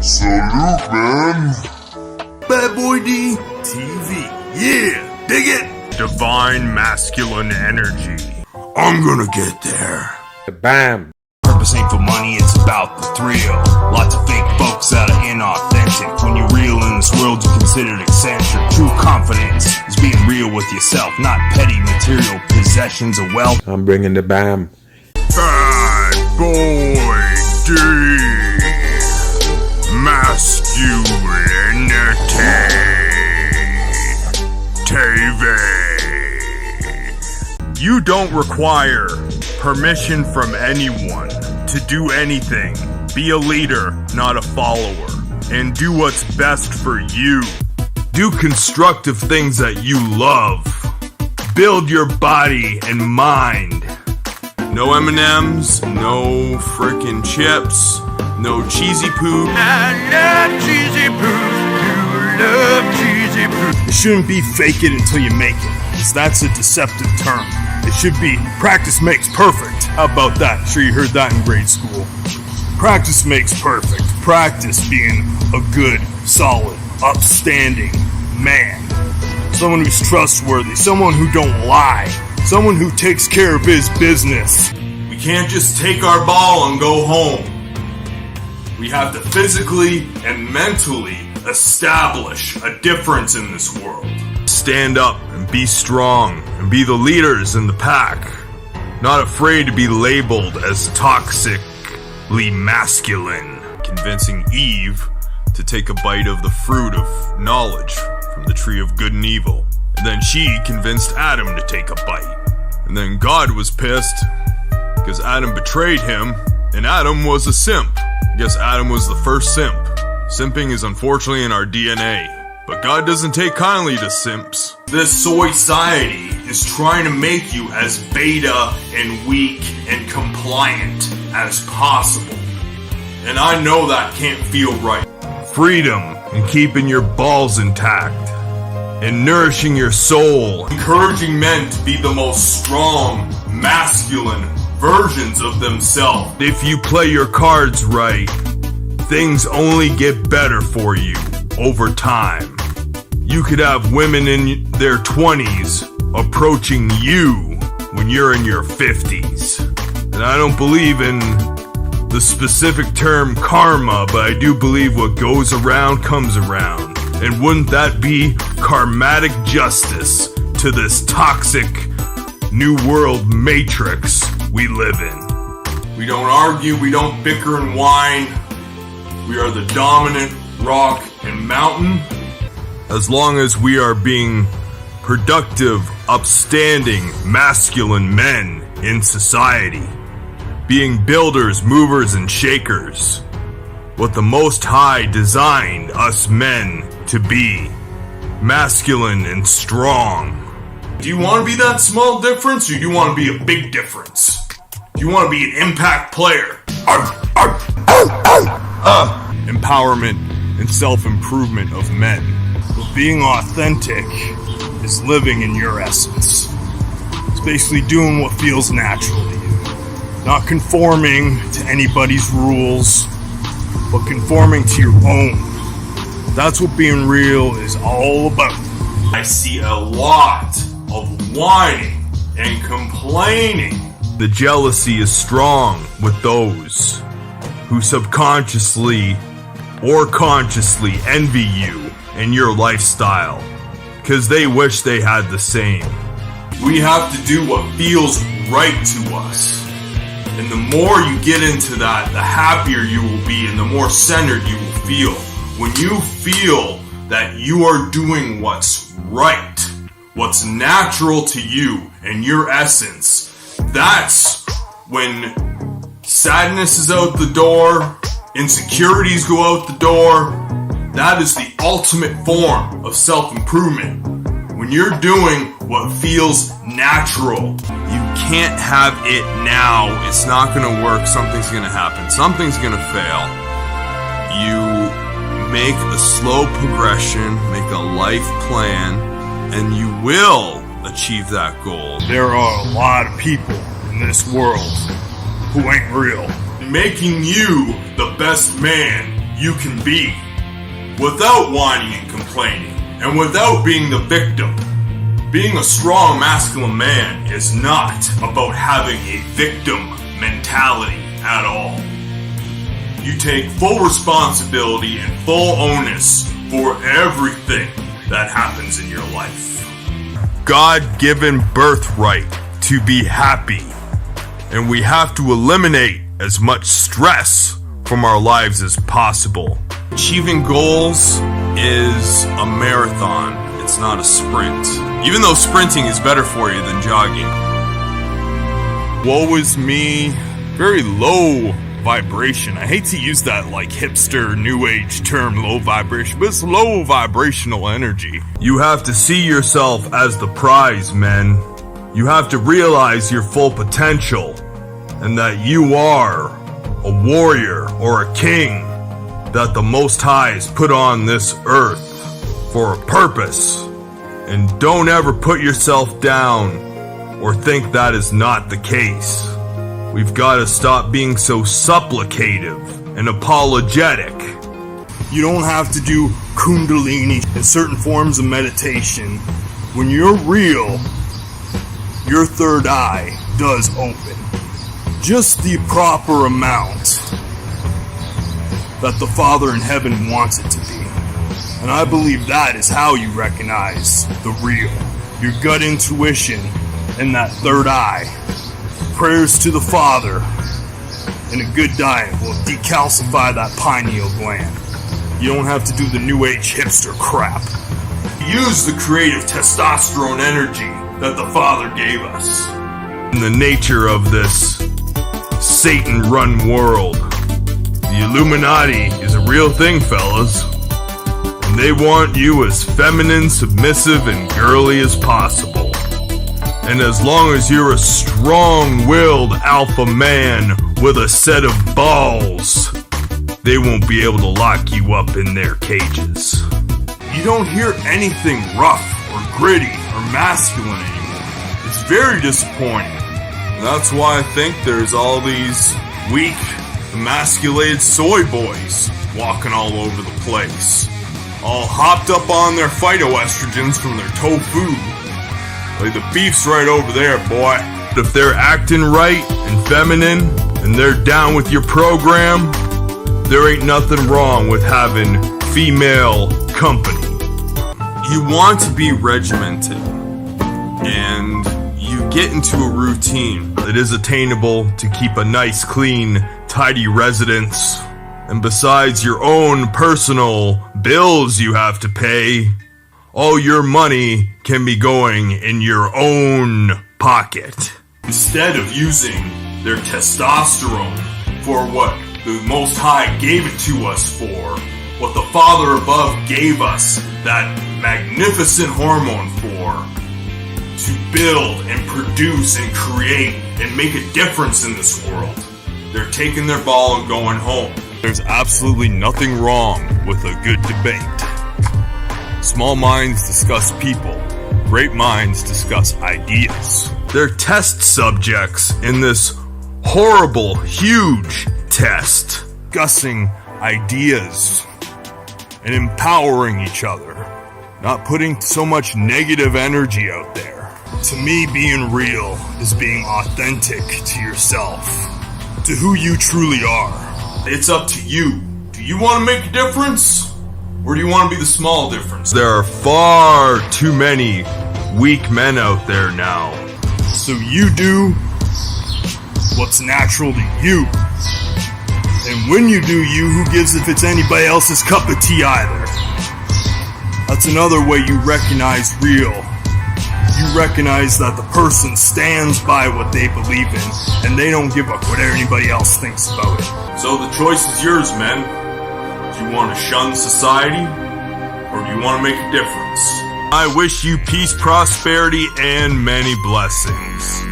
Salute, man. Bad Boy D TV. Yeah, dig it. Divine masculine energy. I'm gonna get there. Bam. Purpose ain't for money, it's about the thrill. Lots of fake folks that are inauthentic. When you're real in this world, you're considered eccentric. True confidence is being real with yourself, not petty material possessions of wealth. I'm bringing the bam. Bad Boy D. Masculinity. TV. You don't require permission from anyone to do anything. Be a leader, not a follower, and do what's best for you. Do constructive things that you love. Build your body and mind. No M&Ms, no frickin' chips, no cheesy poop. I love cheesy poop. You love cheesy poop. It shouldn't be fake it until you make it, because that's a deceptive term. It should be practice makes perfect. How about that? I'm sure you heard that in grade school. Practice makes perfect. Practice being a good, solid, upstanding man. Someone who's trustworthy. Someone who don't lie. Someone who takes care of his business. We can't just take our ball and go home. We have to physically and mentally establish a difference in this world. Stand up and be strong and be the leaders in the pack. Not afraid to be labeled as toxically masculine. Convincing Eve to take a bite of the fruit of knowledge from the tree of good and evil. And then she convinced Adam to take a bite. And then God was pissed because Adam betrayed him and Adam was a simp. I guess Adam was the first simp. Simping is unfortunately in our DNA. But God doesn't take kindly to simps. This soy society is trying to make you as beta and weak and compliant as possible. And I know that can't feel right. Freedom and keeping your balls intact. And nourishing your soul. Encouraging men to be the most strong, masculine versions of themselves. If you play your cards right, things only get better for you over time. You could have women in their 20s approaching you when you're in your 50s. And I don't believe in the specific term karma, but I do believe what goes around comes around. And wouldn't that be karmatic justice to this toxic new world matrix we live in? We don't argue, we don't bicker and whine. We are the dominant rock and mountain. As long as we are being productive, upstanding, masculine men in society. Being builders, movers, and shakers. What the Most High designed us men to be. Masculine and strong. Do you want to be that small difference, or do you want to be a big difference? Do you want to be an impact player? Empowerment and self-improvement of men. But being authentic is living in your essence. It's basically doing what feels natural to you. Not conforming to anybody's rules, but conforming to your own. That's what being real is all about. I see a lot of whining and complaining. The jealousy is strong with those who subconsciously or consciously envy you and your lifestyle, because they wish they had the same. We have to do what feels right to us. And the more you get into that, the happier you will be and the more centered you will feel. When you feel that you are doing what's right, what's natural to you and your essence, that's when sadness is out the door, insecurities go out the door. That is the ultimate form of self-improvement. When you're doing what feels natural. You can't have it now. It's not going to work. Something's going to happen. Something's going to fail. You make a slow progression, make a life plan, and you will achieve that goal. There are a lot of people in this world who ain't real. Making you the best man you can be without whining and complaining and without being the victim. Being a strong masculine man is not about having a victim mentality at all. You take full responsibility and full onus for everything that happens in your life. God-given birthright to be happy, and we have to eliminate as much stress from our lives as possible. Achieving goals is a marathon, it's not a sprint. Even though sprinting is better for you than jogging. Woe is me. Very low vibration. I hate to use that like hipster new age term, low vibration, but it's low vibrational energy. You have to see yourself as the prize, men. You have to realize your full potential and that you are a warrior or a king that the Most High has put on this earth for a purpose. And don't ever put yourself down or think that is not the case. We've got to stop being so supplicative and apologetic. You don't have to do kundalini and certain forms of meditation. When you're real, your third eye does open. Just the proper amount that the Father in heaven wants it to be. And I believe that is how you recognize the real. Your gut intuition and that third eye. Prayers to the Father and a good diet will decalcify that pineal gland. You don't have to do the new age hipster crap. Use the creative testosterone energy that the Father gave us. In the nature of this Satan-run world, the Illuminati is a real thing, fellas. And they want you as feminine, submissive, and girly as possible. And as long as you're a strong-willed alpha man with a set of balls, they won't be able to lock you up in their cages. You don't hear anything rough or gritty or masculine anymore. It's very disappointing. And that's why I think there's all these weak, emasculated soy boys walking all over the place. All hopped up on their phytoestrogens from their tofu. Like the beef's right over there, boy. If they're acting right and feminine and they're down with your program, there ain't nothing wrong with having female company. You want to be regimented and you get into a routine that is attainable to keep a nice, clean, tidy residence. And besides your own personal bills you have to pay, all your money can be going in your own pocket. Instead of using their testosterone for what the Most High gave it to us for, what the Father above gave us that magnificent hormone for, to build and produce and create and make a difference in this world. They're taking their ball and going home. There's absolutely nothing wrong with a good debate. Small minds discuss people. Great minds discuss ideas. They're test subjects in this horrible, huge test. Discussing ideas and empowering each other. Not putting so much negative energy out there. To me, being real is being authentic to yourself, to who you truly are. It's up to you. Do you want to make a difference? Or do you want to be the small difference? There are far too many weak men out there now. So you do what's natural to you. And when you do you, who gives if it's anybody else's cup of tea either? That's another way you recognize real. You recognize that the person stands by what they believe in, and they don't give up what anybody else thinks about it. So the choice is yours, men. Do you want to shun society, or do you want to make a difference? I wish you peace, prosperity, and many blessings.